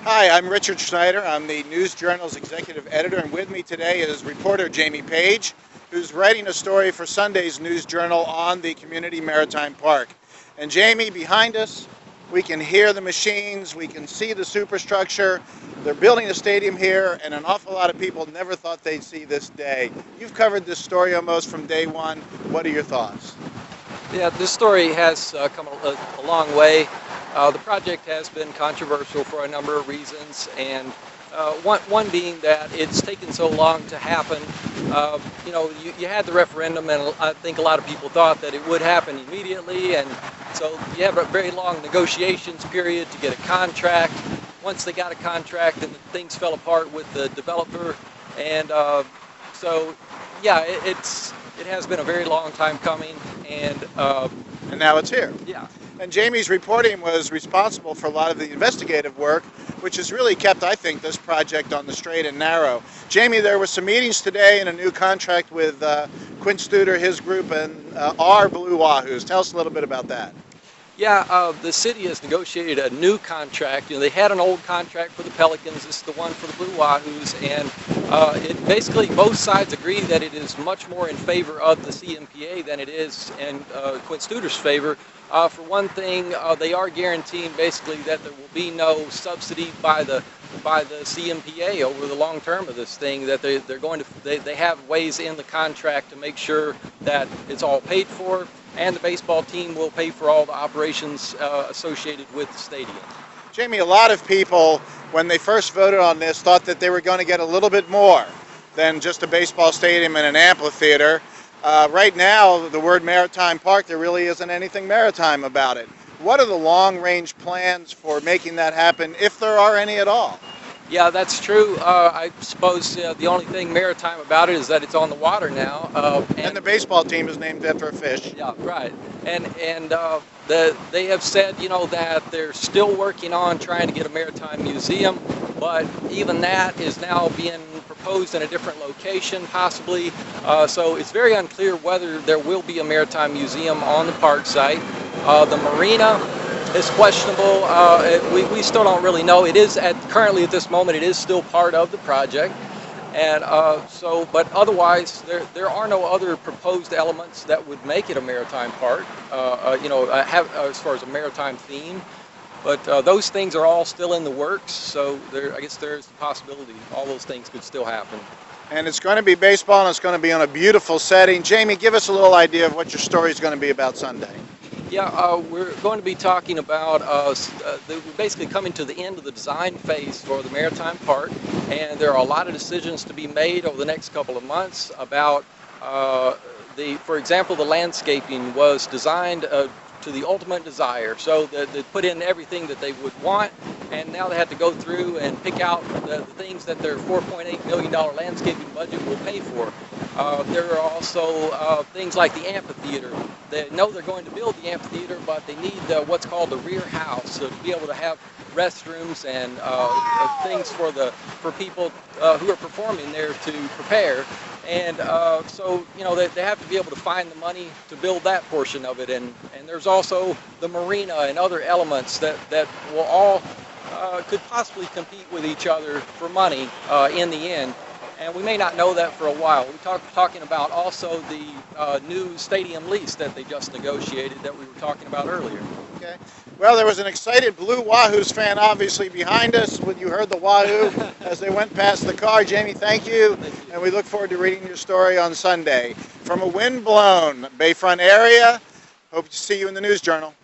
Hi, I'm Richard Schneider. I'm the News Journal's executive editor, and with me today is reporter Jamie Page, who's writing a story for Sunday's News Journal on the community Maritime Park. And Jamie, behind us, we can hear the machines, we can see the superstructure. They're building a stadium here, and an awful lot of people never thought they'd see this day. You've covered this story almost from day one. What are your thoughts? Yeah, this story has come a long way. The project has been controversial for a number of reasons, and one being that it's taken so long to happen. You had the referendum, and I think a lot of people thought that it would happen immediately, and so you have a very long negotiations period to get a contract. Once they got a contract, then things fell apart with the developer, and it has been a very long time coming, and now it's here. Yeah. And Jamie's reporting was responsible for a lot of the investigative work, which has really kept, I think, this project on the straight and narrow. Jamie, there were some meetings today and a new contract with Quint Studer, his group, and our Blue Wahoos. Tell us a little bit about that. Yeah, the city has negotiated a new contract. They had an old contract for the Pelicans. This is the one for the Blue Wahoos, and it basically both sides agree that it is much more in favor of the CMPA than it is in Quint Studer's favor. For one thing, they are guaranteeing basically that there will be no subsidy by the CMPA over the long term of this thing. That they have ways in the contract to make sure that it's all paid for, and the baseball team will pay for all the operations associated with the stadium. Jamie, a lot of people, when they first voted on this, thought that they were going to get a little bit more than just a baseball stadium and an amphitheater. Right now, the word Maritime Park, there really isn't anything maritime about it. What are the long-range plans for making that happen, if there are any at all? Yeah, that's true. I suppose the only thing maritime about it is that it's on the water now. And the baseball team is named after a fish. Yeah, right. And they have said, that they're still working on trying to get a maritime museum, but even that is now being proposed in a different location, possibly. So it's very unclear whether there will be a maritime museum on the park site. The marina is questionable. We still don't really know. It is currently at this moment, it is still part of the project. And but otherwise, there are no other proposed elements that would make it a maritime park, as far as a maritime theme. But those things are all still in the works, so I guess there's the possibility all those things could still happen. And it's going to be baseball, and it's going to be on a beautiful setting. Jamie, give us a little idea of what your story is going to be about Sunday. Yeah, we're going to be talking about we're basically coming to the end of the design phase for the Maritime Park, and there are a lot of decisions to be made over the next couple of months about for example, the landscaping was designed to the ultimate desire, so they put in everything that they would want, and now they have to go through and pick out the things that their $4.8 million landscaping budget will pay for. There are also things like the amphitheater. They know they're going to build the amphitheater, but they need what's called the rear house, so to be able to have restrooms and things for people who are performing there to prepare. And so they have to be able to find the money to build that portion of it, and there's also the marina and other elements that will all could possibly compete with each other for money in the end. And we may not know that for a while. We're talking about also the new stadium lease that they just negotiated that we were talking about earlier. Okay. Well, there was an excited Blue Wahoos fan obviously behind us when you heard the Wahoo as they went past the car. Jamie, thank you. And we look forward to reading your story on Sunday. From a wind-blown Bayfront area, hope to see you in the News Journal.